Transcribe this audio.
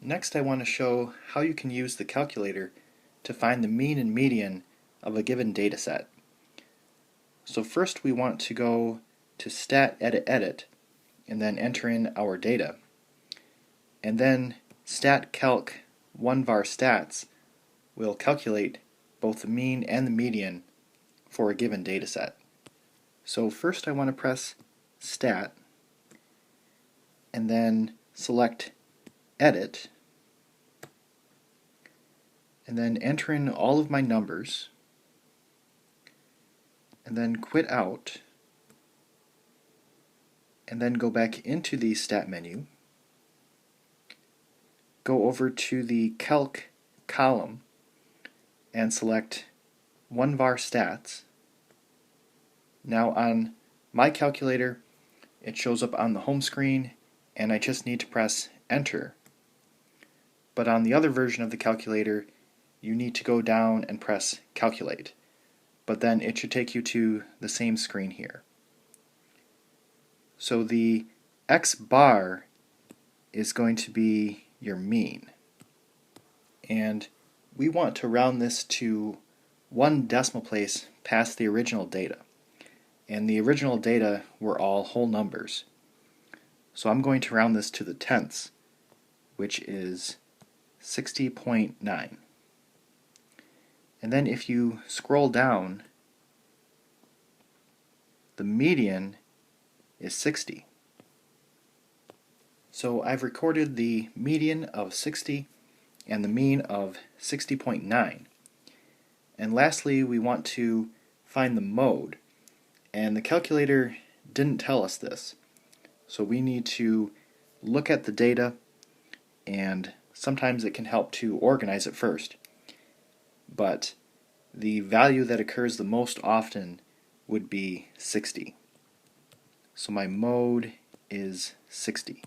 Next, I want to show how you can use the calculator to find the mean and median of a given data set. So first we want to go to Stat Edit Edit and then enter in our data. And then Stat Calc 1var stats will calculate both the mean and the median for a given data set. So first I want to press Stat and then select Edit and then enter in all of my numbers and then quit out and then go back into the Stat menu, go over to the Calc column and select 1var stats. Now on my calculator it shows up on the home screen and I just need to press enter. But on the other version of the calculator you need to go down and press calculate. But then it should take you to the same screen here. So the X bar is going to be your mean. And we want to round this to one decimal place past the original data. And the original data were all whole numbers. So I'm going to round this to the tenths, which is 60.9. And then if you scroll down, the median is 60. So I've recorded the median of 60 and the mean of 60.9. And lastly, we want to find the mode. And the calculator didn't tell us this. So we need to look at the data, and sometimes it can help to organize it first. But the value that occurs the most often would be 60. So my mode is 60.